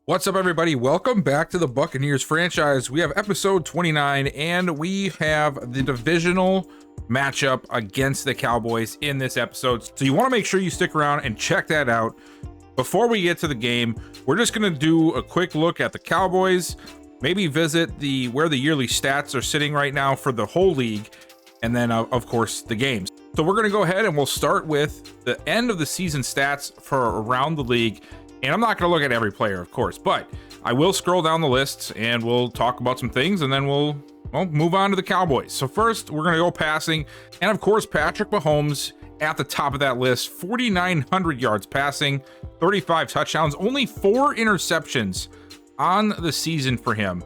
What's up, everybody? Welcome back to the Buccaneers franchise. We have episode 29, and we have the divisional matchup against the Cowboys in this episode. So you want to make sure you stick around and check that out. Before we get to the game, we're just going to do a quick look at the Cowboys, maybe visit where the yearly stats are sitting right now for the whole league, and then, of course, the games. So we're going to go ahead and we'll start with the end of the season stats for around the league. And I'm not going to look at every player, of course, but I will scroll down the lists and we'll talk about some things, and then we'll move on to the Cowboys. So first, we're going to go passing. And of course, Patrick Mahomes at the top of that list, 4,900 yards passing, 35 touchdowns, only 4 interceptions on the season for him.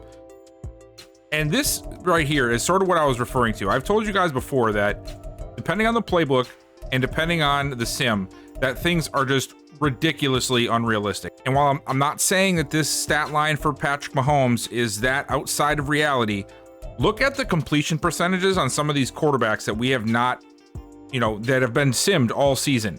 And this right here is sort of what I was referring to. I've told you guys before that depending on the playbook and depending on the sim, that things are just ridiculously unrealistic. And while I'm not saying that this stat line for Patrick Mahomes is that outside of reality, look at the completion percentages on some of these quarterbacks that we have not, that have been simmed all season.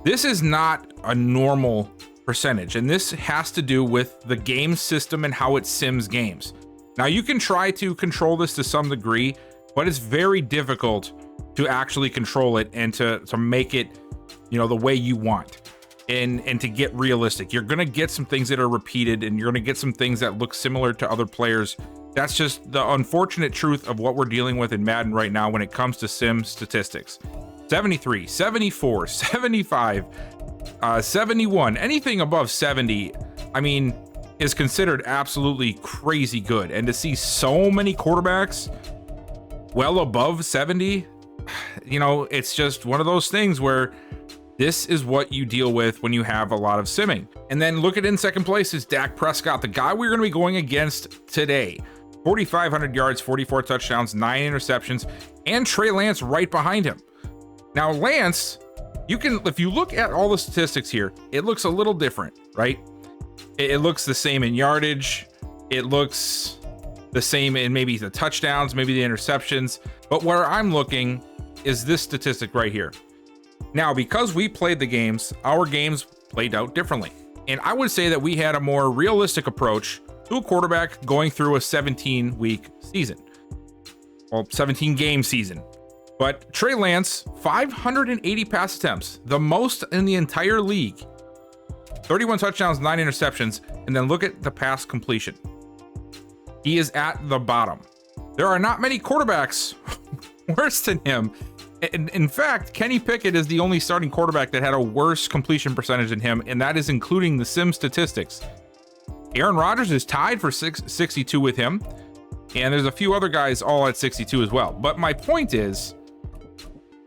This is not a normal percentage, and this has to do with the game system and how it sims games. Now, you can try to control this to some degree, but it's very difficult to actually control it and to make it, the way you want. And to get realistic, you're going to get some things that are repeated, and you're going to get some things that look similar to other players. That's just the unfortunate truth of what we're dealing with in Madden right now when it comes to sim statistics. 73, 74, 75, 71, anything above 70, is considered absolutely crazy good. And to see so many quarterbacks well above 70, it's just one of those things where this is what you deal with when you have a lot of simming. And then look at in second place is Dak Prescott, the guy we're going to be going against today. 4,500 yards, 44 touchdowns, 9 interceptions, and Trey Lance right behind him. Now, Lance, if you look at all the statistics here, it looks a little different, right? It looks the same in yardage. It looks the same in maybe the touchdowns, maybe the interceptions. But where I'm looking is this statistic right here. Now, because we played the games, our games played out differently. And I would say that we had a more realistic approach to a quarterback going through a 17-week season. Well, 17-game season. But Trey Lance, 580 pass attempts, the most in the entire league. 31 touchdowns, 9 interceptions, and then look at the pass completion. He is at the bottom. There are not many quarterbacks worse than him. In fact, Kenny Pickett is the only starting quarterback that had a worse completion percentage than him, and that is including the sim statistics. Aaron Rodgers is tied for 62 with him, and there's a few other guys all at 62 as well. But my point is,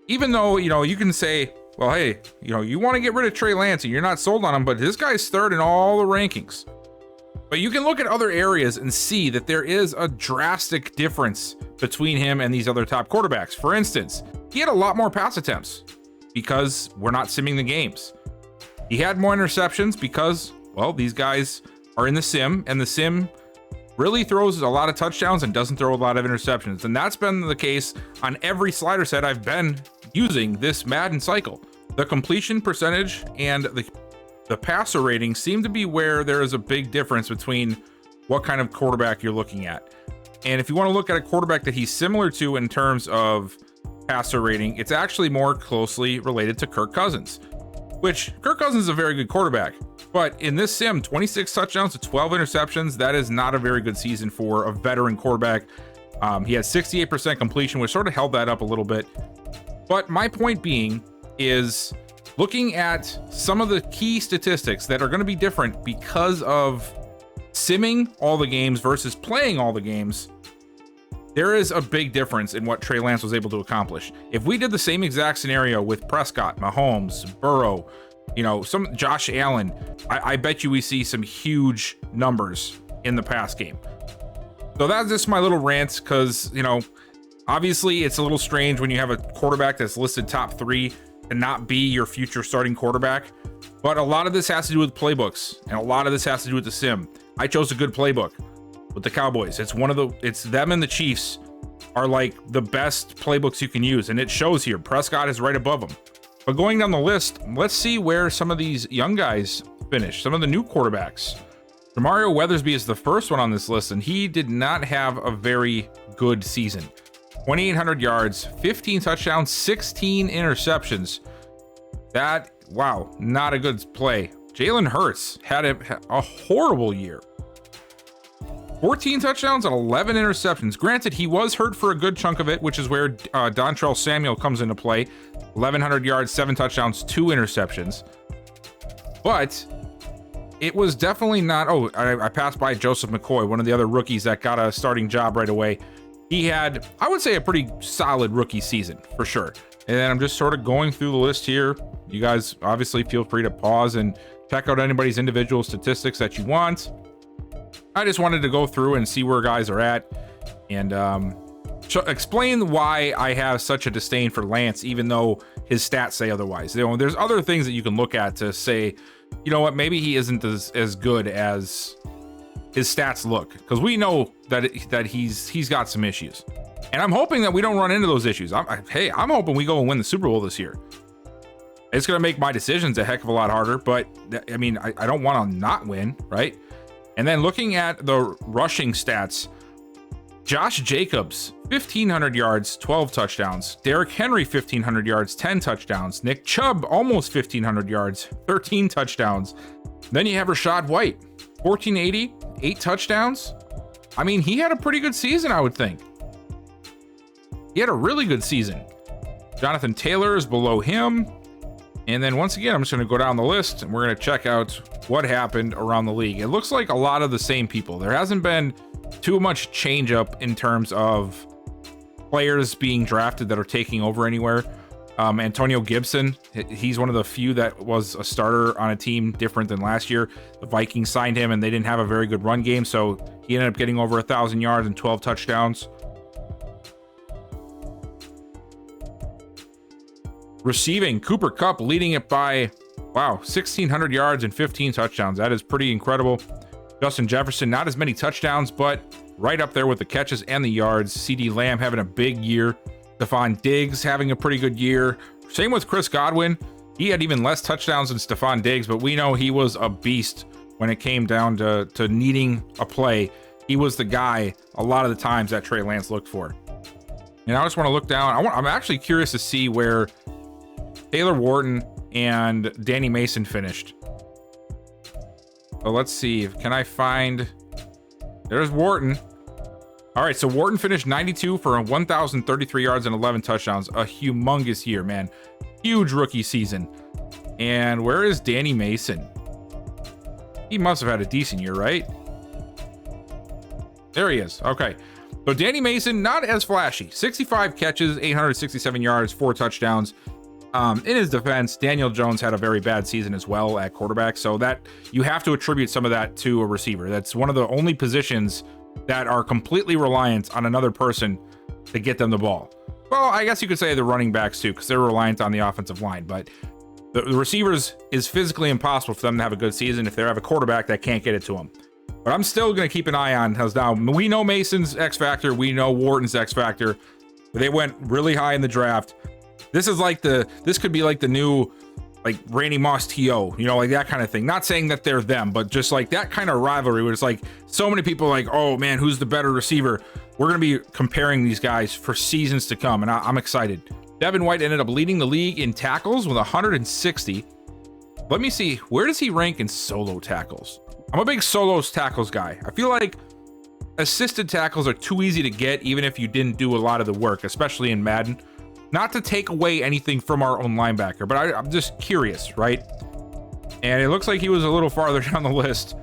even though, you can say, well, hey, you want to get rid of Trey Lance and you're not sold on him, but this guy's third in all the rankings. But you can look at other areas and see that there is a drastic difference between him and these other top quarterbacks. For instance, he had a lot more pass attempts because we're not simming the games. He had more interceptions because, well, these guys are in the sim, and the sim really throws a lot of touchdowns and doesn't throw a lot of interceptions. And that's been the case on every slider set I've been using this Madden cycle. The completion percentage and the passer rating seem to be where there is a big difference between what kind of quarterback you're looking at. And if you want to look at a quarterback that he's similar to in terms of passer rating, it's actually more closely related to Kirk Cousins, which Kirk Cousins is a very good quarterback. But in this sim, 26 touchdowns to 12 interceptions, that is not a very good season for a veteran quarterback. He had 68% completion, which sort of held that up a little bit. But my point being is looking at some of the key statistics that are going to be different because of simming all the games versus playing all the games. There is a big difference in what Trey Lance was able to accomplish. If we did the same exact scenario with Prescott, Mahomes, Burrow, some Josh Allen, I bet you we see some huge numbers in the pass game. So that's just my little rant because, obviously it's a little strange when you have a quarterback that's listed top 3 to not be your future starting quarterback. But a lot of this has to do with playbooks, and a lot of this has to do with the sim. I chose a good playbook with the Cowboys. It's them and the Chiefs are like the best playbooks you can use, and it shows here. Prescott is right above them. But going down the list, let's see where some of these young guys finish, some of the new quarterbacks. Demario Weathersby is the first one on this list, and he did not have a very good season. 2,800 yards, 15 touchdowns, 16 interceptions. That, wow, not a good play. Jalen Hurts had a horrible year. 14 touchdowns and 11 interceptions. Granted, he was hurt for a good chunk of it, which is where Dontrell Samuel comes into play. 1,100 yards, 7 touchdowns, 2 interceptions. But it was definitely not... Oh, I passed by Joseph McCoy, one of the other rookies that got a starting job right away. He had, I would say, a pretty solid rookie season, for sure. And then I'm just sort of going through the list here. You guys obviously feel free to pause and check out anybody's individual statistics that you want. I just wanted to go through and see where guys are at and explain why I have such a disdain for Lance, even though his stats say otherwise. You know, there's other things that you can look at to say, you know what, maybe he isn't as good as his stats look, because we know that he's got some issues, and I'm hoping that we don't run into those issues. I'm hoping we go and win the Super Bowl this year. It's gonna make my decisions a heck of a lot harder, but I mean, I don't want to not win, right? And then looking at the rushing stats, Josh Jacobs, 1,500 yards, 12 touchdowns. Derrick Henry, 1,500 yards, 10 touchdowns. Nick Chubb, almost 1,500 yards, 13 touchdowns. Then you have Rachaad White, 1,480, 8 touchdowns. I mean, he had a pretty good season, I would think. He had a really good season. Jonathan Taylor is below him. And then once again, I'm just going to go down the list and we're going to check out what happened around the league. It looks like a lot of the same people. There hasn't been too much change up in terms of players being drafted that are taking over anywhere. Antonio Gibson, he's one of the few that was a starter on a team different than last year. The Vikings signed him and they didn't have a very good run game, so he ended up getting over 1,000 yards and 12 touchdowns. Receiving, Cooper Kupp leading it by, wow, 1,600 yards and 15 touchdowns. That is pretty incredible. Justin Jefferson, not as many touchdowns, but right up there with the catches and the yards. CeeDee Lamb having a big year. Stephon Diggs having a pretty good year. Same with Chris Godwin. He had even less touchdowns than Stephon Diggs, but we know he was a beast when it came down to needing a play. He was the guy a lot of the times that Trey Lance looked for. And I just want to look down. I'm actually curious to see where Taylor Wharton and Danny Mason finished. So let's see. Can I find... There's Wharton. All right, so Wharton finished 92 for 1,033 yards and 11 touchdowns. A humongous year, man. Huge rookie season. And where is Danny Mason? He must have had a decent year, right? There he is. Okay. So Danny Mason, not as flashy. 65 catches, 867 yards, 4 touchdowns. In his defense, Daniel Jones had a very bad season as well at quarterback, so that you have to attribute some of that to a receiver. That's one of the only positions that are completely reliant on another person to get them the ball. Well, I guess you could say the running backs too, because they're reliant on the offensive line, but the receivers is physically impossible for them to have a good season if they have a quarterback that can't get it to them. But I'm still going to keep an eye on, because now we know Mason's X factor, we know Wharton's X factor. They went really high in the draft. This could be like the new, like, Randy Moss T.O., you know, like that kind of thing. Not saying that they're them, but just like that kind of rivalry where it's like so many people are like, oh man, who's the better receiver? We're going to be comparing these guys for seasons to come, and I'm excited. Devin White ended up leading the league in tackles with 160. Let me see, where does he rank in solo tackles? I'm a big solo tackles guy. I feel like assisted tackles are too easy to get, even if you didn't do a lot of the work, especially in Madden. Not to take away anything from our own linebacker, but I'm just curious, right? And it looks like he was a little farther down the list.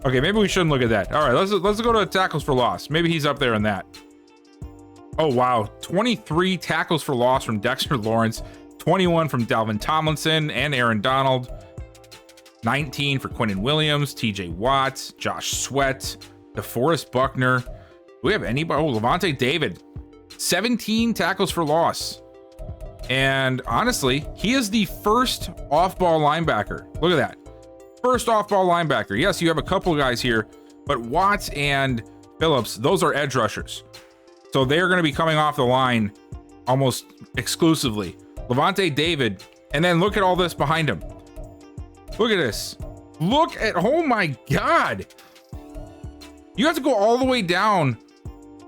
Okay, maybe we shouldn't look at that. All right, let's go to tackles for loss. Maybe he's up there in that. Oh, wow. 23 tackles for loss from Dexter Lawrence. 21 from Dalvin Tomlinson and Aaron Donald. 19 for Quinnen Williams, TJ Watt, Josh Sweat, DeForest Buckner. Do we have anybody? Oh, Levante David. 17 tackles for loss. And honestly, he is the first off-ball linebacker. Look at that. First off-ball linebacker. Yes, you have a couple guys here, but Watts and Phillips, those are edge rushers. So they're going to be coming off the line almost exclusively. Levante David, and then look at all this behind him. Look at this. Look at, oh my God. You have to go all the way down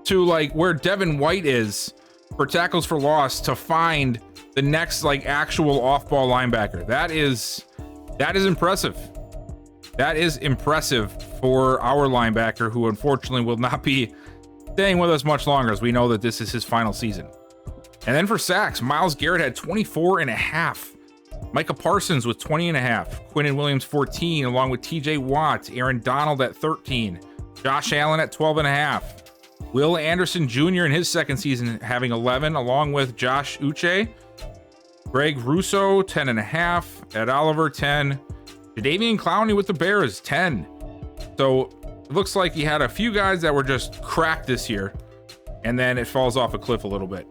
to like where Devin White is for tackles for loss to find the next like actual off-ball linebacker. That is impressive. That is impressive for our linebacker, who unfortunately will not be staying with us much longer, as we know that this is his final season. And then for sacks, Myles Garrett had 24.5. Micah Parsons with 20.5. Quinnen Williams 14, along with TJ Watt. Aaron Donald at 13. Josh Allen at 12.5. Will Anderson Jr. in his second season having 11, along with Josh Uche. Greg Russo 10.5. Ed Oliver 10. Jadeveon Clowney with the Bears 10. So it looks like he had a few guys that were just cracked this year, and then it falls off a cliff a little bit.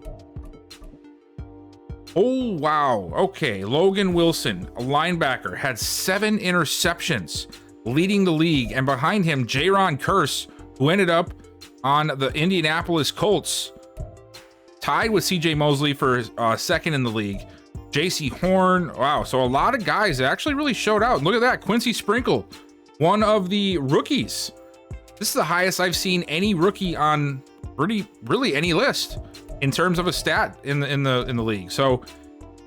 Oh, wow. Okay. Logan Wilson, a linebacker, had 7 interceptions, leading the league. And behind him, Jaron Kearse, who ended up on the Indianapolis Colts, tied with CJ Mosley for second in the league. JC Horn. Wow. So a lot of guys that actually really showed out. Look at that. Quincy Sprinkle, one of the rookies. This is the highest I've seen any rookie on really any list in terms of a stat in the league. So,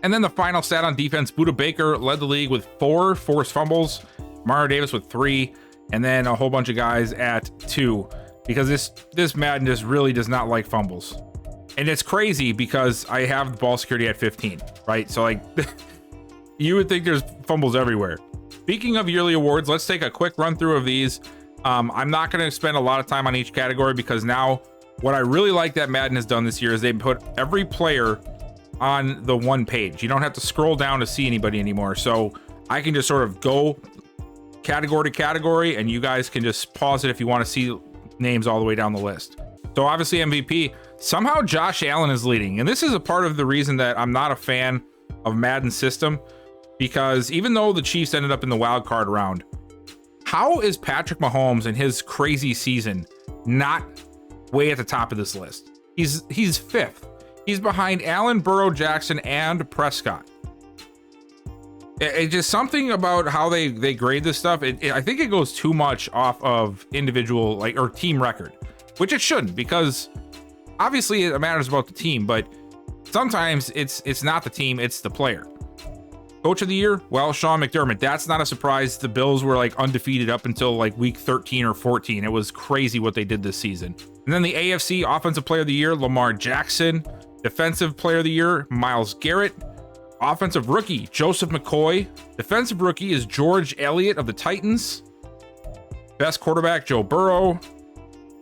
and then the final stat on defense, Budda Baker led the league with 4 forced fumbles, Mario Davis with 3, and then a whole bunch of guys at 2, because this Madden just really does not like fumbles. And it's crazy because I have the ball security at 15, right? So like you would think there's fumbles everywhere. Speaking of yearly awards, let's take a quick run through of these. I'm not going to spend a lot of time on each category, because now what I really like that Madden has done this year is they put every player on the one page. You don't have to scroll down to see anybody anymore. So I can just sort of go category to category, and you guys can just pause it if you want to see names all the way down the list. So obviously MVP, somehow Josh Allen is leading. And this is a part of the reason that I'm not a fan of Madden's system, because even though the Chiefs ended up in the wild card round, how is Patrick Mahomes in his crazy season not way at the top of this list? He's 5th. He's behind Allen, Burrow, Jackson, and Prescott. It's just something about how they grade this stuff. I think it goes too much off of individual or team record, which it shouldn't, because obviously it matters about the team, but sometimes it's not the team, it's the player. Coach of the year, well, Sean McDermott. That's not a surprise. The Bills were undefeated up until week 13 or 14. It was crazy what they did this season. And then the AFC Offensive Player of the Year, Lamar Jackson. Defensive Player of the Year, Myles Garrett. Offensive Rookie, Joseph McCoy. Defensive Rookie is George Elliott of the Titans. Best Quarterback, Joe Burrow.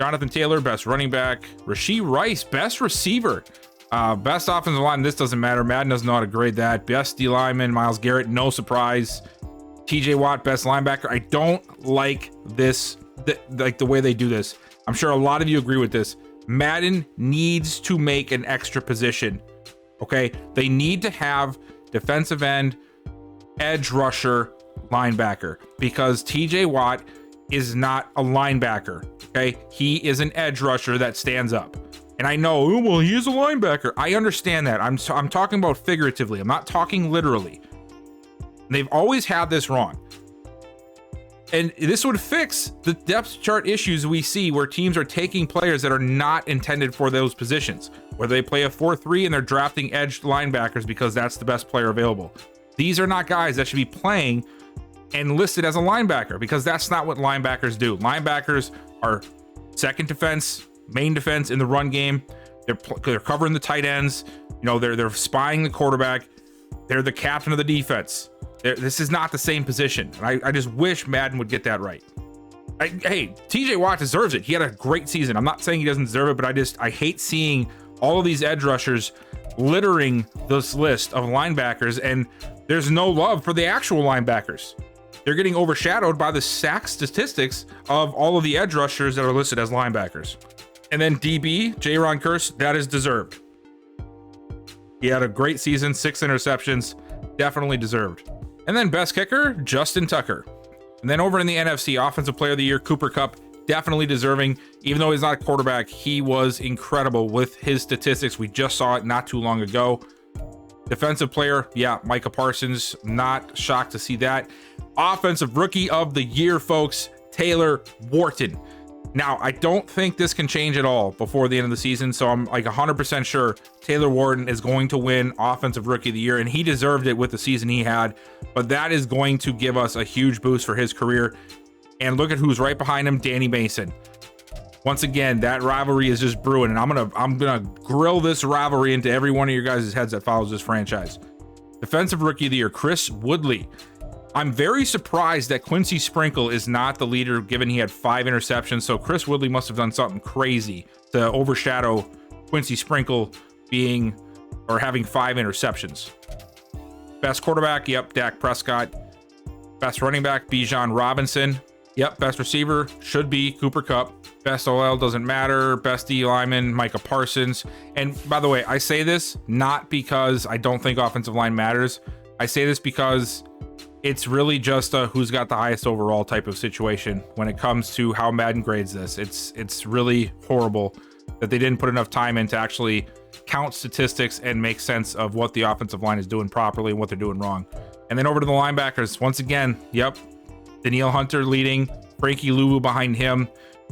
Jonathan Taylor, Best Running Back. Rashee Rice, Best Receiver. Best offensive line, this doesn't matter. Madden doesn't know how to grade that. Best D lineman, Myles Garrett, no surprise. TJ Watt, best linebacker. I don't like this, the way they do this. I'm sure a lot of you agree with this. Madden needs to make an extra position. Okay, they need to have defensive end, edge rusher, linebacker, because TJ Watt is not a linebacker. Okay, he is an edge rusher that stands up. And I know, oh, well, he is a linebacker. I understand that. I'm talking about figuratively. I'm not talking literally. They've always had this wrong. And this would fix the depth chart issues we see where teams are taking players that are not intended for those positions, where they play a 4-3 and they're drafting edge linebackers because that's the best player available. These are not guys that should be playing and listed as a linebacker, because that's not what linebackers do. Linebackers are second defense, main defense in the run game. They're covering the tight ends. They're spying the quarterback. They're the captain of the defense. This is not the same position. And I just wish Madden would get that right. Hey, TJ Watt deserves it. He had a great season. I'm not saying he doesn't deserve it, but I hate seeing all of these edge rushers littering this list of linebackers, and there's no love for the actual linebackers. They're getting overshadowed by the sack statistics of all of the edge rushers that are listed as linebackers. And then DB, Jaron Kearse, that is deserved. He had a great season, 6 interceptions, definitely deserved. And then best kicker, Justin Tucker. And then over in the NFC, Offensive Player of the Year, Cooper Kupp, definitely deserving. Even though he's not a quarterback, he was incredible with his statistics. We just saw it not too long ago. Defensive player, yeah, Micah Parsons, not shocked to see that. Offensive Rookie of the Year, folks, Taylor Wharton. Now, I don't think this can change at all before the end of the season, so I'm like 100% sure Taylor Warden is going to win Offensive Rookie of the Year, and he deserved it with the season he had, but that is going to give us a huge boost for his career. And look at who's right behind him, Danny Mason. Once again, that rivalry is just brewing, and I'm gonna grill this rivalry into every one of your guys' heads that follows this franchise. Defensive Rookie of the Year, Chris Woodley. I'm very surprised that Quincy Sprinkle is not the leader, given he had 5 interceptions. So Chris Woodley must have done something crazy to overshadow Quincy Sprinkle being or having 5 interceptions. Best quarterback, yep, Dak Prescott. Best running back, Bijan Robinson. Yep, best receiver should be Cooper Kupp. Best OL doesn't matter. Best D lineman, Micah Parsons. And by the way, I say this not because I don't think offensive line matters. I say this because it's really just a who's got the highest overall type of situation when it comes to how Madden grades this. It's really horrible that they didn't put enough time in to actually count statistics and make sense of what the offensive line is doing properly and what they're doing wrong. And then over to the linebackers, once again, yep, Danielle Hunter leading, Frankie Louvu behind him.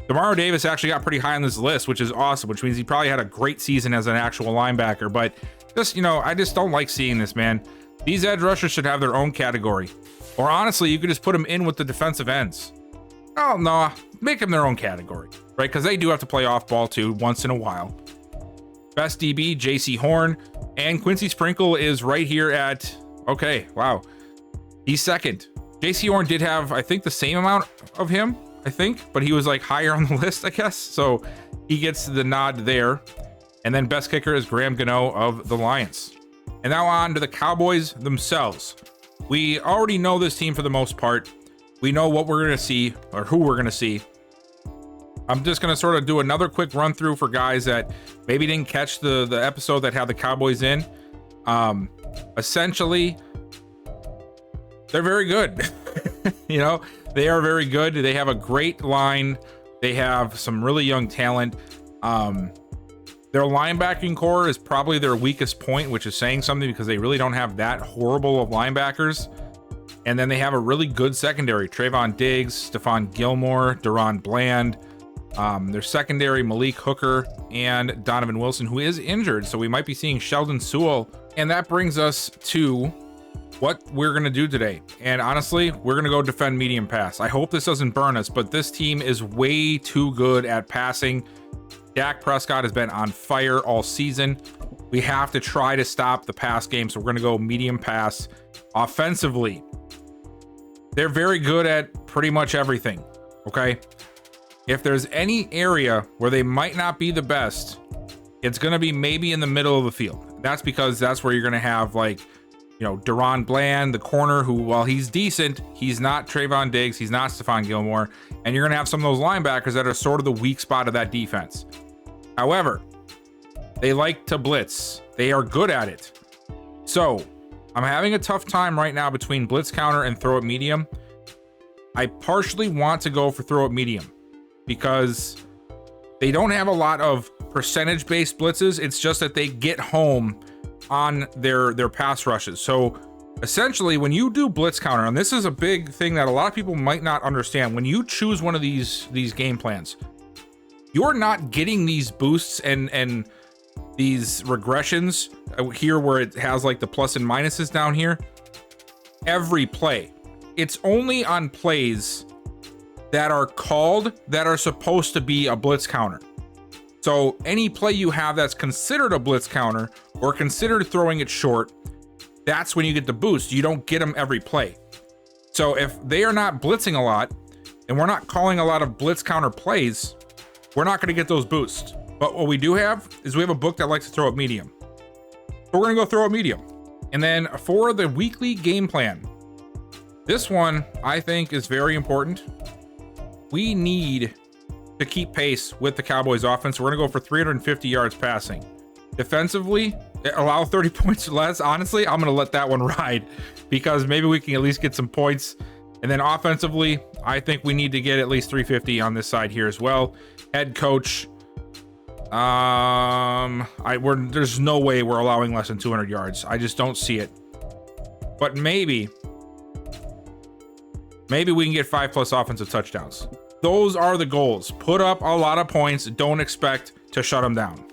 Demario Davis actually got pretty high on this list, which is awesome, which means he probably had a great season as an actual linebacker. But just, I just don't like seeing this, man. These edge rushers should have their own category. Or honestly, you could just put them in with the defensive ends. Oh, no, make them their own category, right? Because they do have to play off ball too once in a while. Best DB, JC Horn. And Quincy Sprinkle is right here at, okay, wow. He's second. JC Horn did have, I think, the same amount of him, but he was like higher on the list, I guess. So he gets the nod there. And then best kicker is Graham Gano of the Lions. And now on to the Cowboys themselves. We already know this team for the most part. We know what we're going to see or who we're going to see. I'm just going to sort of do another quick run through for guys that maybe didn't catch the episode that had the Cowboys in. Essentially, they're very good. They are very good. They have a great line. They have some really young talent. Their linebacking core is probably their weakest point, which is saying something because they really don't have that horrible of linebackers. And then they have a really good secondary. Trayvon Diggs, Stephon Gilmore, Deron Bland. Their secondary, Malik Hooker and Donovan Wilson, who is injured. So we might be seeing Sheldon Sewell. And that brings us to what we're going to do today. And honestly, we're going to go defend medium pass. I hope this doesn't burn us, but this team is way too good at passing. Dak Prescott has been on fire all season. We have to try to stop the pass game, so we're going to go medium pass. Offensively, they're very good at pretty much everything, okay? If there's any area where they might not be the best, it's going to be maybe in the middle of the field. That's because that's where you're going to have, like, Deron Bland, the corner, who, while he's decent, he's not Trayvon Diggs, he's not Stephon Gilmore, and you're going to have some of those linebackers that are sort of the weak spot of that defense. However, they like to blitz. They are good at it. So, I'm having a tough time right now between blitz counter and throw it medium. I partially want to go for throw it medium because they don't have a lot of percentage-based blitzes. It's just that they get home on their pass rushes. So essentially, when you do blitz counter, and this is a big thing that a lot of people might not understand, when you choose one of these game plans, you're not getting these boosts and these regressions here where it has like the plus and minuses down here every play. It's only on plays that are called that are supposed to be a blitz counter. So any play you have that's considered a blitz counter or considered throwing it short, that's when you get the boost. You don't get them every play. So if they are not blitzing a lot and we're not calling a lot of blitz counter plays, we're not going to get those boosts. But what we do have is we have a book that likes to throw it medium. So we're going to go throw it medium. And then for the weekly game plan, this one I think is very important. We need to keep pace with the Cowboys offense. We're going to go for 350 yards passing. Defensively, allow 30 points or less. Honestly, I'm going to let that one ride because maybe we can at least get some points. And then offensively, I think we need to get at least 350 on this side here as well. Head coach, there's no way we're allowing less than 200 yards. I just don't see it. But maybe we can get 5+ offensive touchdowns. Those are the goals. Put up a lot of points. Don't expect to shut them down.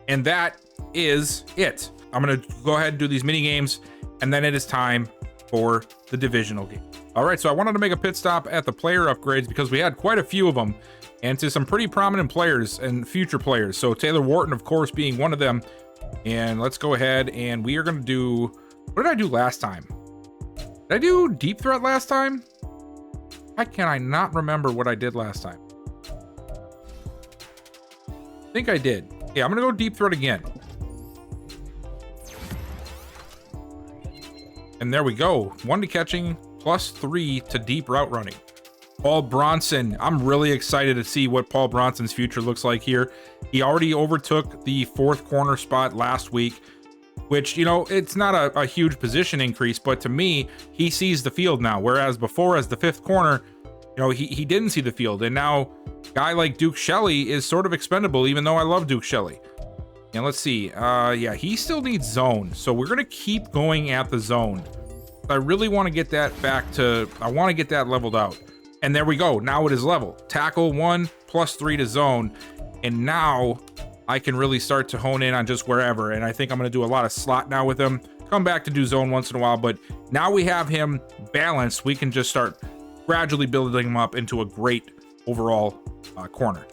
And that is it. I'm going to go ahead and do these mini games, and then it is time for the divisional game. All right, so I wanted to make a pit stop at the player upgrades because we had quite a few of them, and to some pretty prominent players and future players. So Taylor Wharton, of course, being one of them. And let's go ahead and we are going to do, what did I do last time? Did I do deep threat last time? Why can I not remember what I did last time? I think I did. Yeah, I'm going to go deep threat again. And there we go. 1 to catching, +3 to deep route running. Paul Bronson. I'm really excited to see what Paul Bronson's future looks like here. He already overtook the 4th corner spot last week, which, you know, it's not a huge position increase, but to me, he sees the field now. Whereas before, as the 5th corner, you know, he didn't see the field. And now, a guy like Duke Shelley is sort of expendable, even though I love Duke Shelley. And let's see. Yeah, he still needs zone. So we're going to keep going at the zone. I really want to get that back to, I want to get that leveled out. And there we go. Now it is level. Tackle 1, +3 to zone. And now I can really start to hone in on just wherever. And I think I'm going to do a lot of slot now with him. Come back to do zone once in a while. But now we have him balanced. We can just start gradually building him up into a great overall corner.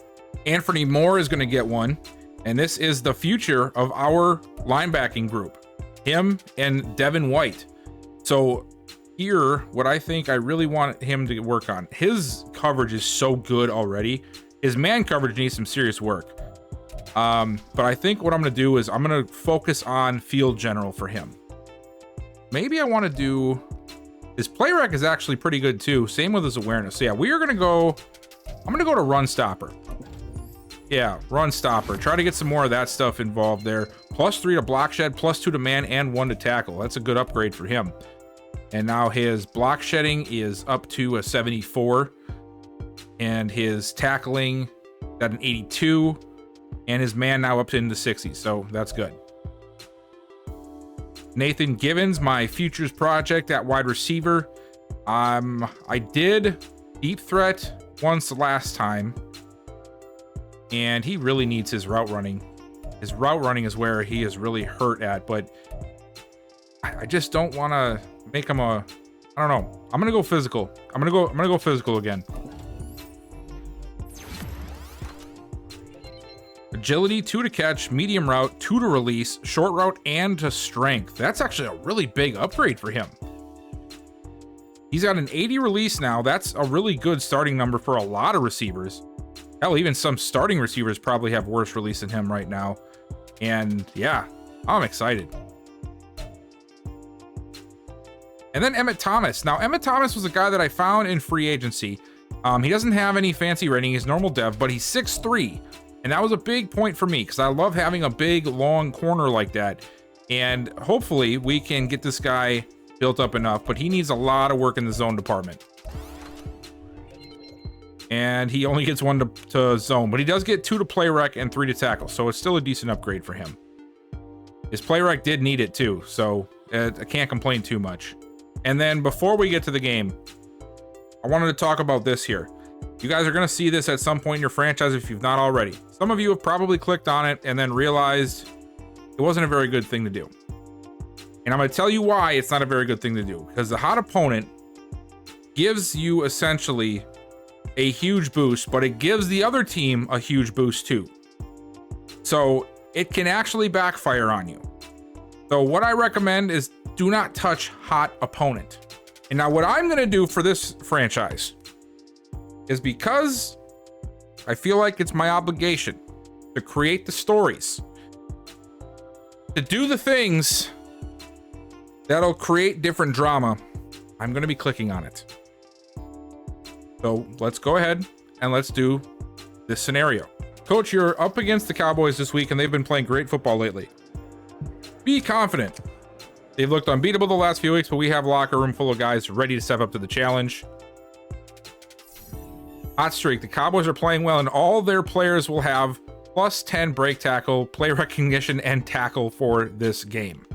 Anthony Moore is going to get one. And this is the future of our linebacking group. Him and Devin White. So here, what I think I really want him to work on, his coverage is so good already. His man coverage needs some serious work. But I think what I'm going to do is I'm going to focus on field general for him. Maybe I want to do, his play rec is actually pretty good too. Same with his awareness. So yeah, we are going to go, I'm going to go to run stopper. Yeah, run stopper. Try to get some more of that stuff involved there. +3 to block shed, +2 to man, and 1 to tackle. That's a good upgrade for him. And now his block shedding is up to a 74. And his tackling got an 82. And his man now up into 60. So that's good. Nathan Givens, my futures project at wide receiver. I did deep threat once last time. And he really needs his route running. His route running is where he is really hurt at, but I just don't want to make him a, I don't know. I'm going to go physical. I'm going to go physical again. Agility, 2 to catch, medium route, 2 to release, short route, and to strength. That's actually a really big upgrade for him. He's got an 80 release now. That's a really good starting number for a lot of receivers. Hell, even some starting receivers probably have worse release than him right now. And yeah, I'm excited. And then Emmett Thomas. Now, Emmett Thomas was a guy that I found in free agency. He doesn't have any fancy rating. He's normal dev, but he's 6'3". And that was a big point for me because I love having a big, long corner like that. And hopefully we can get this guy built up enough, but he needs a lot of work in the zone department. And he only gets 1 to zone, but he does get 2 to play rec and 3 to tackle. So it's still a decent upgrade for him. His play rec did need it too, so I can't complain too much. And then before we get to the game, I wanted to talk about this here. You guys are going to see this at some point in your franchise if you've not already. Some of you have probably clicked on it and then realized it wasn't a very good thing to do. And I'm going to tell you why it's not a very good thing to do. Because the hot opponent gives you essentially a huge boost, but it gives the other team a huge boost too. So it can actually backfire on you. So what I recommend is do not touch hot opponent. And now what I'm going to do for this franchise is, because I feel like it's my obligation to create the stories, to do the things that'll create different drama, I'm going to be clicking on it. So let's go ahead and let's do this scenario. Coach, you're up against the Cowboys this week and they've been playing great football lately. Be confident. They've looked unbeatable the last few weeks, but we have a locker room full of guys ready to step up to the challenge. Hot streak. The Cowboys are playing well and all their players will have +10 break tackle, play recognition, and tackle for this game.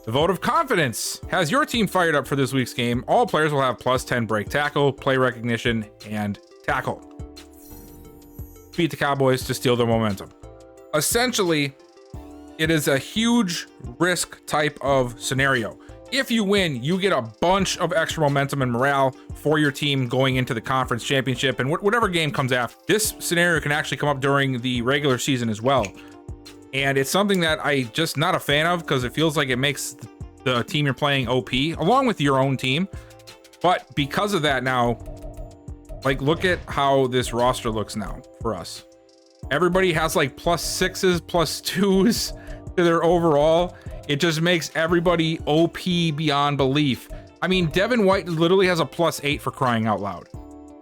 The vote of confidence has your team fired up for this week's game. All players will have +10 break tackle, play recognition, and tackle. Beat the Cowboys to steal their momentum. Essentially, it is a huge risk type of scenario. If you win, you get a bunch of extra momentum and morale for your team going into the conference championship and whatever game comes after. This scenario can actually come up during the regular season as well. And it's something that I just not a fan of because it feels like it makes the team you're playing OP along with your own team. But because of that now, like look at how this roster looks now for us. Everybody has like +6s, +2s to their overall. It just makes everybody OP beyond belief. I mean, Devin White literally has a +8 for crying out loud.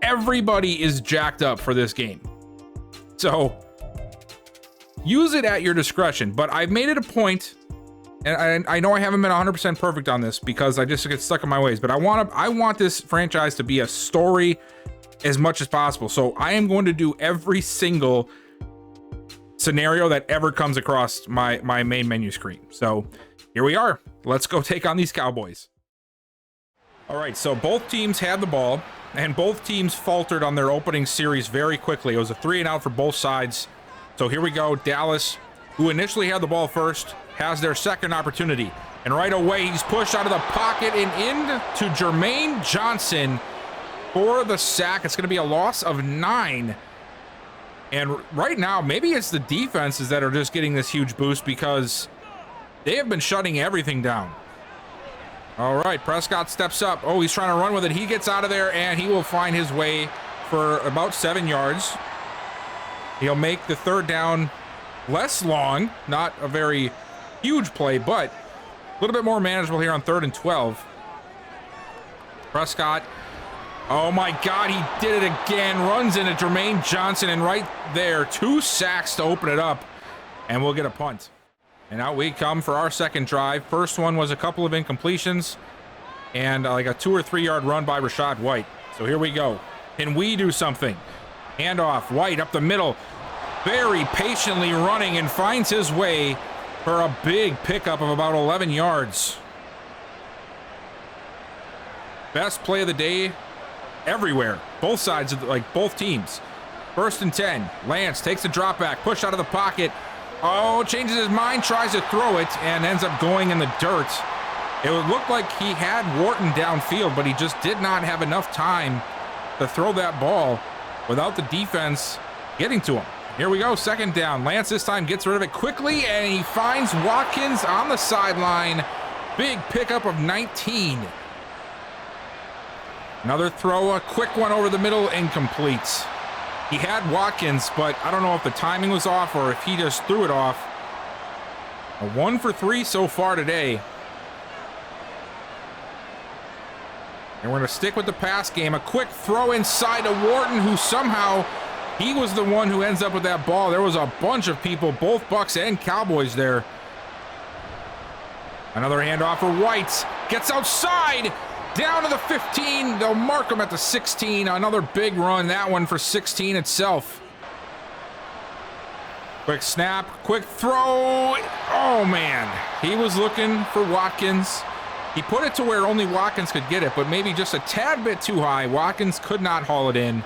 Everybody is jacked up for this game. So use it at your discretion, but I've made it a point, and I know I haven't been 100% perfect on this because I just get stuck in my ways, but I want this franchise to be a story as much as possible. So I am going to do every single scenario that ever comes across my main menu screen. So here we are. Let's go take on these Cowboys. All right, so both teams had the ball, and both teams faltered on their opening series very quickly. It was a 3-and-out for both sides. So here we go. Dallas, who initially had the ball first, has their second opportunity. And right away, he's pushed out of the pocket and into Jermaine Johnson for the sack. It's going to be a loss of 9. And right now, maybe it's the defenses that are just getting this huge boost because they have been shutting everything down. All right, Prescott steps up. Oh, he's trying to run with it. He gets out of there, and he will find his way for about 7 yards. He'll make the third down less long. Not a very huge play, but a little bit more manageable here on 3rd and 12. Prescott. Oh my God, he did it again. Runs into Jermaine Johnson, and right there, 2 sacks to open it up, and we'll get a punt. And out we come for our second drive. First one was a couple of incompletions and like a 2 or 3 yard run by Rachaad White. So here we go. Can we do something? Handoff, White up the middle, very patiently running and finds his way for a big pickup of about 11 yards. Best play of the day everywhere. Both sides of both teams. 1st and 10. Lance takes a drop back, push out of the pocket. Oh, changes his mind, tries to throw it, and ends up going in the dirt. It would look like he had Wharton downfield, but he just did not have enough time to throw that ball without the defense getting to him. Here we go, 2nd down. Lance this time gets rid of it quickly, and he finds Watkins on the sideline. Big pickup of 19. Another throw, a quick one over the middle, incomplete. He had Watkins, but I don't know if the timing was off or if he just threw it off. A 1 for 3 so far today. And we're going to stick with the pass game. A quick throw inside to Wharton, who somehow, he was the one who ends up with that ball. There was a bunch of people, both Bucks and Cowboys there. Another handoff for White. Gets outside. Down to the 15. They'll mark him at the 16. Another big run. That one for 16 itself. Quick snap. Quick throw. Oh, man. He was looking for Watkins. He put it to where only Watkins could get it, but maybe just a tad bit too high. Watkins could not haul it in.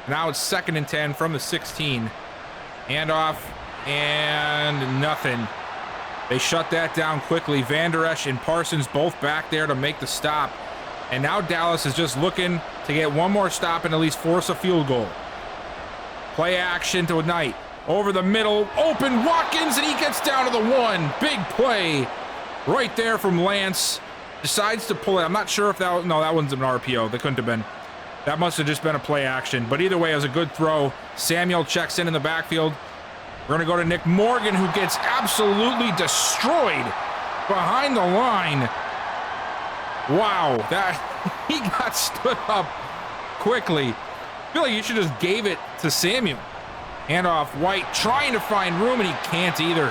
Now it's 2nd and 10 from the 16. Handoff. And nothing. They shut that down quickly. Van Der Esch and Parsons both back there to make the stop. And now Dallas is just looking to get one more stop and at least force a field goal. Play action to Knight. Over the middle. Open Watkins, and he gets down to the 1. Big play right there from Lance. Decides to pull it. I'm not sure if that... No, that one's an RPO. That couldn't have been. That must have just been a play action. But either way, it was a good throw. Samuel checks in the backfield. We're going to go to Nick Morgan, who gets absolutely destroyed behind the line. Wow, that he got stood up quickly. I feel like you should just gave it to Samuel. Handoff, White trying to find room, and he can't either.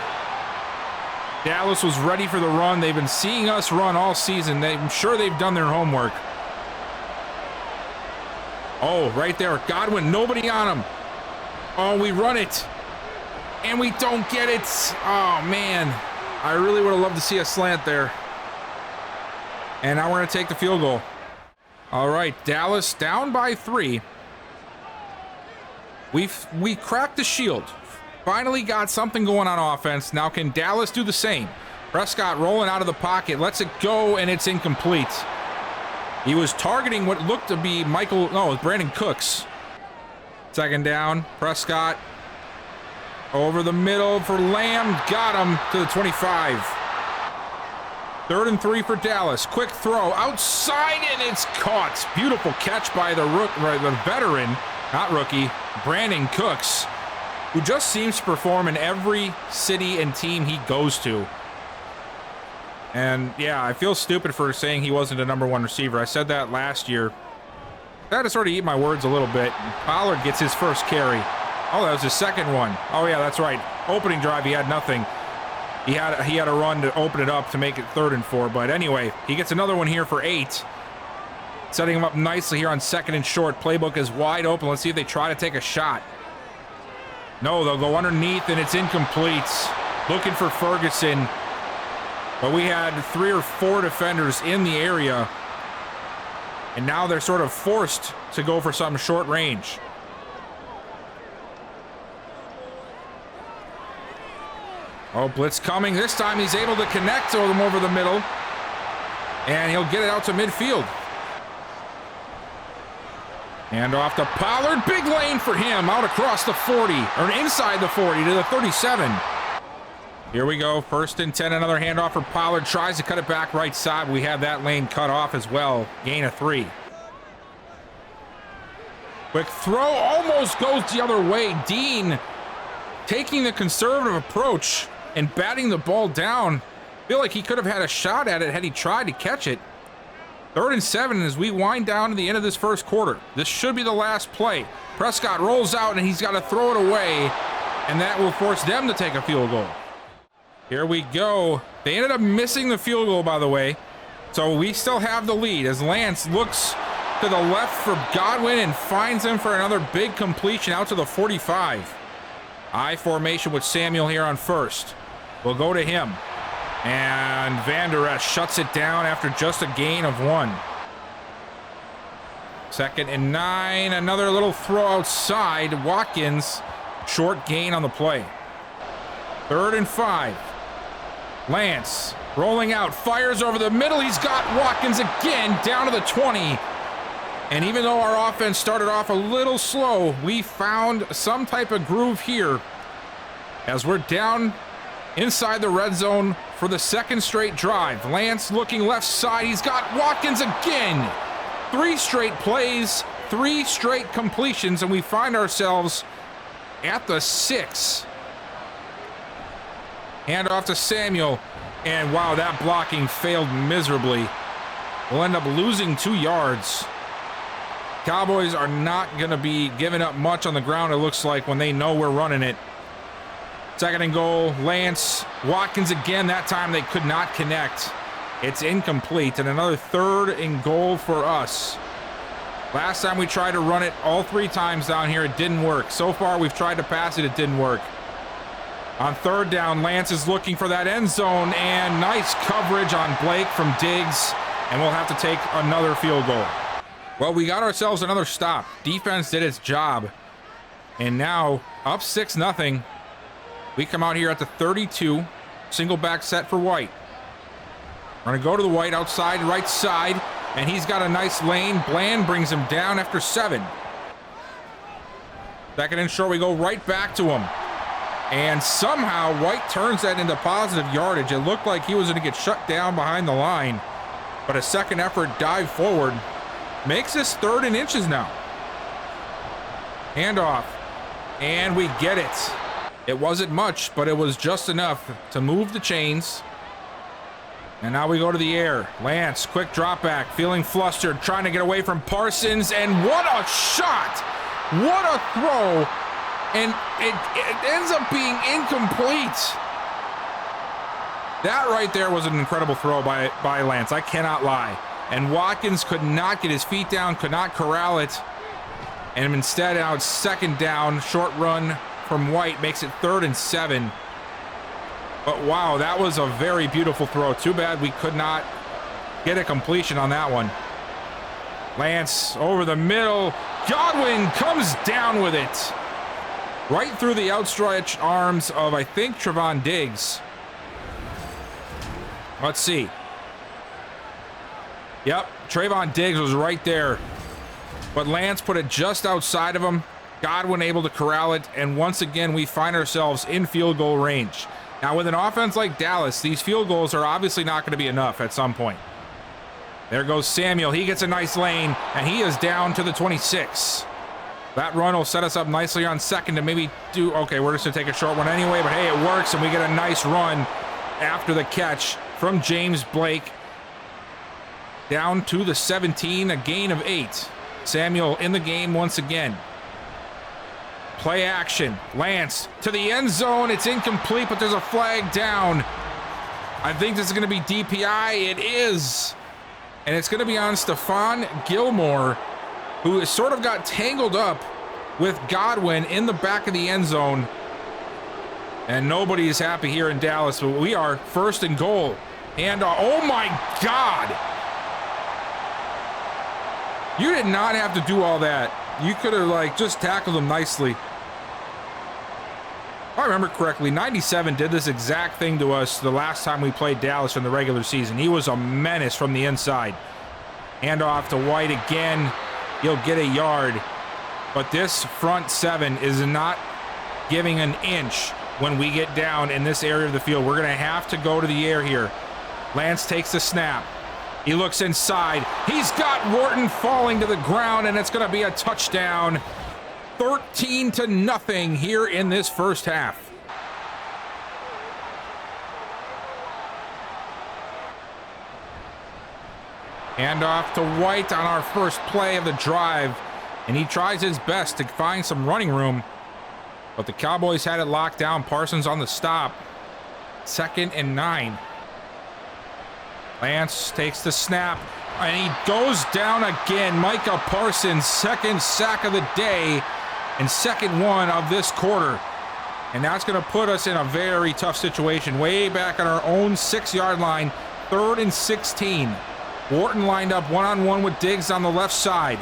Dallas was ready for the run. They've been seeing us run all season. I'm sure they've done their homework. Oh, right there, Godwin, nobody on him. Oh, we run it. And we don't get it. Oh, man. I really would have loved to see a slant there. And now we're going to take the field goal. All right, Dallas down by 3. We cracked the shield. Finally got something going on offense. Now can Dallas do the same? Prescott rolling out of the pocket, lets it go, and it's incomplete. He was targeting what looked to be Brandon Cooks. Second down, Prescott over the middle for Lamb, got him to the 25. 3rd and 3 for Dallas. Quick throw outside, and it's caught. Beautiful catch by the veteran, not rookie, Brandon Cooks, who just seems to perform in every city and team he goes to. And yeah, I feel stupid for saying he wasn't a number 1 receiver. I said that last year. I had to sort of eat my words a little bit. Pollard gets his first carry. Oh, that was his second one. Oh yeah, that's right. Opening drive, he had nothing. He had a run to open it up to make it 3rd and 4. But anyway, he gets another one here for 8. Setting him up nicely here on 2nd and short. Playbook is wide open. Let's see if they try to take a shot. No, they'll go underneath, and it's incomplete. Looking for Ferguson. But we had 3 or 4 defenders in the area. And now they're sort of forced to go for some short range. Oh, blitz coming. This time he's able to connect to them over the middle. And he'll get it out to midfield. And off to Pollard. Big lane for him. Out across the 40. Or inside the 40 to the 37. Here we go. 1st and 10. Another handoff for Pollard. Tries to cut it back right side. We have that lane cut off as well. Gain of 3. Quick throw. Almost goes the other way. Dean taking the conservative approach and batting the ball down. Feel like he could have had a shot at it had he tried to catch it. 3rd and 7 as we wind down to the end of this first quarter. This should be the last play. Prescott rolls out and he's got to throw it away, and that will force them to take a field goal. Here we go. They ended up missing the field goal, by the way. So we still have the lead as Lance looks to the left for Godwin and finds him for another big completion out to the 45. I formation with Samuel here on 1st. We'll go to him. And Van Der Esch shuts it down after just a gain of 1. 2nd and 9. Another little throw outside. Watkins, short gain on the play. 3rd and 5. Lance rolling out, fires over the middle. He's got Watkins again down to the 20. And even though our offense started off a little slow, we found some type of groove here as we're down inside the red zone for the 2nd straight drive. Lance looking left side. He's got Watkins again. 3 straight plays, 3 straight completions, and we find ourselves at the 6. Hand off to Samuel. And wow, that blocking failed miserably. We'll end up losing 2 yards. Cowboys are not going to be giving up much on the ground, it looks like, when they know we're running it. 2nd and goal, Lance. Watkins again. That time they could not connect. It's incomplete, and another 3rd and goal for us. Last time we tried to run it all 3 times down here, it didn't work. So far, we've tried to pass it, it didn't work. On 3rd down, Lance is looking for that end zone, and nice coverage on Blake from Diggs, and we'll have to take another field goal. Well, we got ourselves another stop. Defense did its job, and now up 6-0. We come out here at the 32, single back set for White. We're gonna go to the White outside, right side, and he's got a nice lane. Bland brings him down after 7. 2nd and short, we go right back to him. And somehow White turns that into positive yardage. It looked like he was gonna get shut down behind the line, but a 2nd effort dive forward makes this 3rd and inches now. Handoff, and we get it. It wasn't much, but it was just enough to move the chains. And now we go to the air. Lance, quick drop back, feeling flustered, trying to get away from Parsons, and what a shot! What a throw! And it ends up being incomplete. That right there was an incredible throw by Lance, I cannot lie. And Watkins could not get his feet down, could not corral it. And instead, now it's 2nd down, short run from White makes it 3rd and 7. But wow, that was a very beautiful throw. Too bad we could not get a completion on that one. Lance over the middle. Godwin comes down with it. Right through the outstretched arms of, I think, Trevon Diggs. Let's see. Yep, Trevon Diggs was right there. But Lance put it just outside of him. Godwin able to corral it. And once again, we find ourselves in field goal range. Now, with an offense like Dallas, these field goals are obviously not going to be enough at some point. There goes Samuel. He gets a nice lane, and he is down to the 26. That run will set us up nicely on second to maybe do... Okay, we're just going to take a short one anyway, but hey, it works, and we get a nice run after the catch from James Blake. Down to the 17, a gain of 8. Samuel in the game once again. Play action. Lance to the end zone. It's incomplete, but there's a flag down. I think this is going to be DPI. It is. And it's going to be on Stephon Gilmore, who sort of got tangled up with Godwin in the back of the end zone. And nobody is happy here in Dallas, but we are first and goal. And oh my God. You did not have to do all that. You could have like just tackled him nicely. If I remember correctly, 97 did this exact thing to us the last time we played Dallas in the regular season. He was a menace from the inside. Handoff to White again. He'll get a yard. But this front seven is not giving an inch when we get down in this area of the field. We're going to have to go to the air here. Lance takes the snap. He looks inside. He's got Wharton falling to the ground, and it's going to be a touchdown. 13-0 here in this first half. Handoff to White on our first play of the drive, and he tries his best to find some running room, but the Cowboys had it locked down. Parsons on the stop. 2nd and 9. Lance takes the snap, and he goes down again. Micah Parsons, 2nd sack of the day, and 2nd one of this quarter. And that's going to put us in a very tough situation. Way back on our own 6-yard line, 3rd and 16. Wharton lined up one-on-one with Diggs on the left side.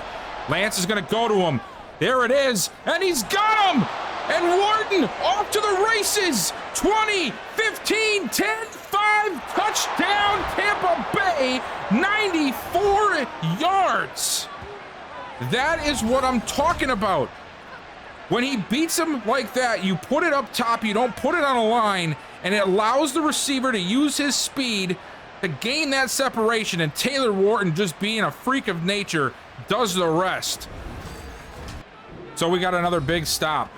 Lance is going to go to him. There it is, and he's got him! And Wharton off to the races. 20, 15, 10, 5, touchdown Tampa Bay, 94 yards. That is what I'm talking about. When he beats him like that, you put it up top, you don't put it on a line, and it allows the receiver to use his speed to gain that separation, and Taylor Wharton, just being a freak of nature, does the rest. So we got another big stop.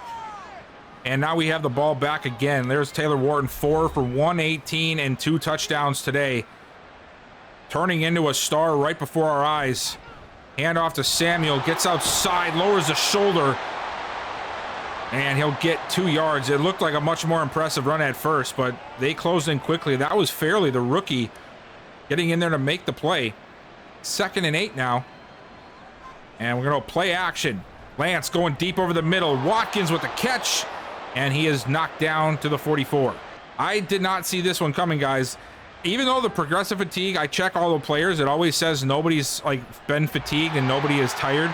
And now we have the ball back again. There's Taylor Wharton, 4 for 118 and 2 touchdowns today. Turning into a star right before our eyes. Handoff to Samuel, gets outside, lowers the shoulder, and he'll get 2 yards. It looked like a much more impressive run at first, but they closed in quickly. That was Fairley, the rookie, getting in there to make the play. 2nd and 8 now. And we're going to play action. Lance going deep over the middle. Watkins with the catch. And he is knocked down to the 44. I did not see this one coming, guys. Even though the progressive fatigue, I check all the players, it always says nobody's like been fatigued and nobody is tired.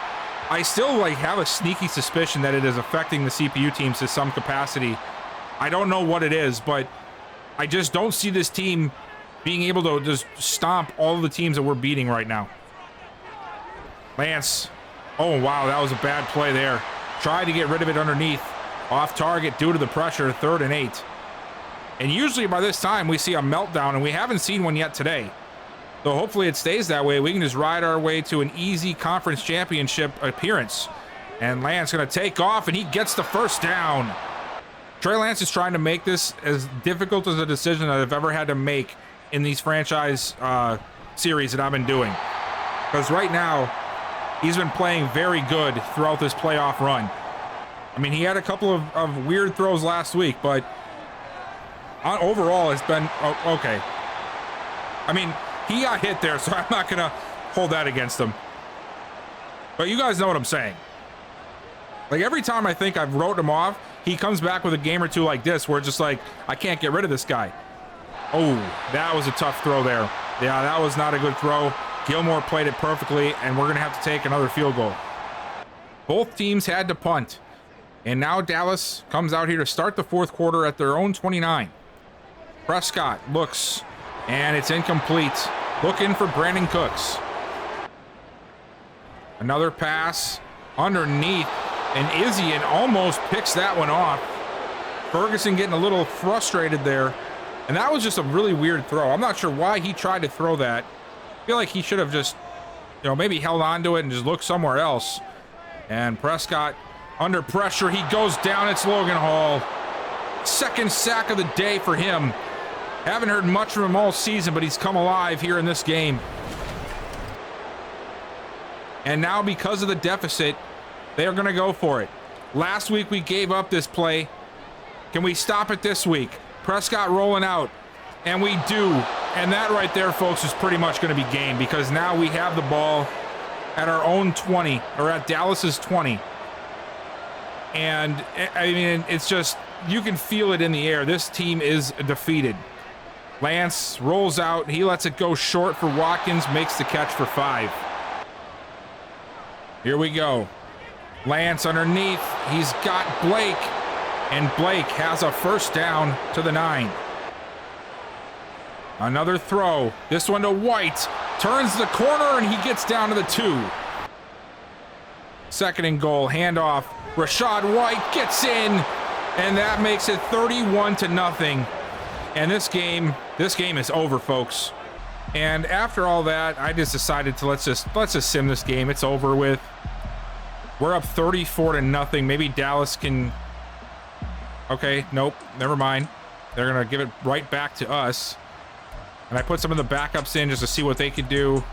I still like have a sneaky suspicion that it is affecting the CPU teams to some capacity. I don't know what it is, but I just don't see this team being able to just stomp all of the teams that we're beating right now. Lance. Oh, wow, that was a bad play there. Tried to get rid of it underneath. Off target due to the pressure, 3rd and 8. And usually by this time we see a meltdown, and we haven't seen one yet today. So hopefully it stays that way. We can just ride our way to an easy conference championship appearance. And Lance going to take off, and he gets the first down. Trey Lance is trying to make this as difficult as a decision that I've ever had to make in these franchise series that I've been doing. Because right now, he's been playing very good throughout this playoff run. I mean, he had a couple of weird throws last week, but overall it's been okay. I mean, he got hit there, so I'm not going to hold that against him. But you guys know what I'm saying. Like, every time I think I've wrote him off, he comes back with a game or two like this where it's just like, I can't get rid of this guy. Oh, that was a tough throw there. Yeah, that was not a good throw. Gilmore played it perfectly, and we're going to have to take another field goal. Both teams had to punt. And now Dallas comes out here to start the fourth quarter at their own 29. Prescott looks, and it's incomplete. Looking for Brandon Cooks. Another pass underneath, and Izzy almost picks that one off. Ferguson getting a little frustrated there, and that was just a really weird throw. I'm not sure why he tried to throw that. I feel like he should have just, maybe held on to it and just looked somewhere else. And Prescott under pressure, he goes down. It's Logan Hall. Second sack of the day for him. Haven't heard much from him all season, but he's come alive here in this game. And now, because of the deficit, they are going to go for it. Last week, we gave up this play. Can we stop it this week? Prescott rolling out, and we do. And that right there, folks, is pretty much going to be game, because now we have the ball at our own 20, or at Dallas's 20. And, I mean, it's just, you can feel it in the air. This team is defeated. Lance rolls out. He lets it go short for Watkins, makes the catch for 5. Here we go. Lance underneath. He's got Blake, and Blake has a first down to the 9. Another throw. This one to White. Turns the corner, and he gets down to the 2. Second and goal. Handoff. Rashad White gets in, and that makes it 31-0. And this game is over, folks. And after all that, I just decided to let's just sim this game. It's over with. We're up 34-0. Maybe Dallas can. Okay, nope, never mind. They're gonna give it right back to us. And I put some of the backups in just to see what they could do.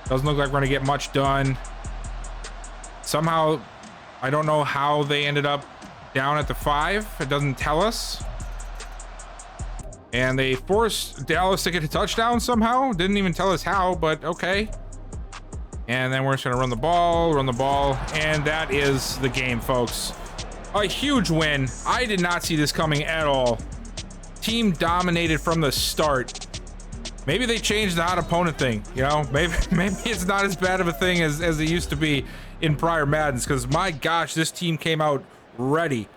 Doesn't look like we're gonna get much done. Somehow, I don't know how they ended up down at the 5. It doesn't tell us. And they forced Dallas to get a touchdown somehow. Didn't even tell us how, but okay. And then we're just gonna run the ball, and that is the game, folks. A huge win. I did not see this coming at all. Team dominated from the start. Maybe they changed the hot opponent thing, maybe it's not as bad of a thing as it used to be in prior Maddens, because my gosh, this team came out ready.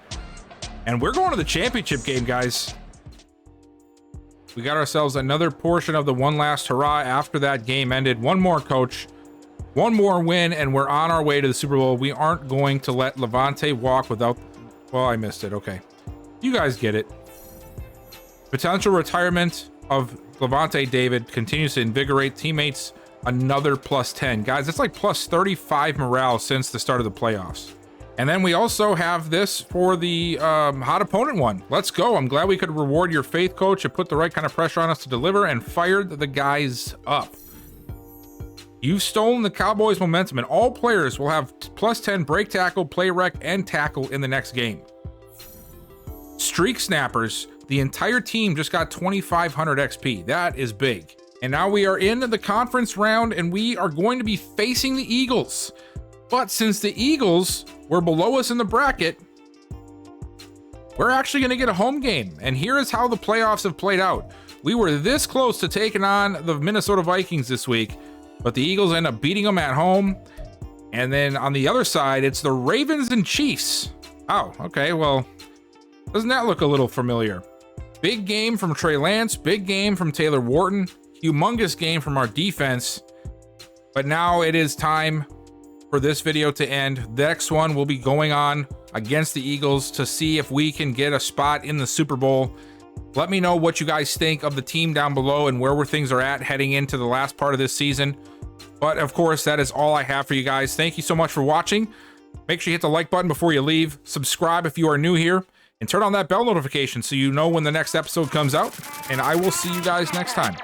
And we're going to the championship game, guys. We got ourselves another portion of the One Last Hurrah after that game ended. One more, coach. One more win, and we're on our way to the Super Bowl. We aren't going to let Levante walk without... Well, I missed it. Okay. You guys get it. Potential retirement of Levante David continues to invigorate teammates. Another +10. Guys, it's like +35 morale since the start of the playoffs. And then we also have this for the hot opponent one. Let's go. I'm glad we could reward your faith, coach, and put the right kind of pressure on us to deliver, and fired the guys up. You've stolen the Cowboys' momentum, and all players will have +10 break tackle, play rec, and tackle in the next game. Streak snappers, the entire team just got 2,500 XP. That is big. And now we are in the conference round, and we are going to be facing the Eagles. But since the Eagles were below us in the bracket, we're actually going to get a home game. And here is how the playoffs have played out. We were this close to taking on the Minnesota Vikings this week, but the Eagles end up beating them at home. And then on the other side, it's the Ravens and Chiefs. Oh, okay, well, doesn't that look a little familiar? Big game from Trey Lance, big game from Taylor Wharton, humongous game from our defense. But now it is time for this video to end. The next one will be going on against the Eagles to see if we can get a spot in the Super Bowl. Let me know what you guys think of the team down below and where things are at heading into the last part of this season. But of course, that is all I have for you guys. Thank you so much for watching. Make sure you hit the like button before you leave. Subscribe if you are new here, and turn on that bell notification so you know when the next episode comes out. And I will see you guys next time.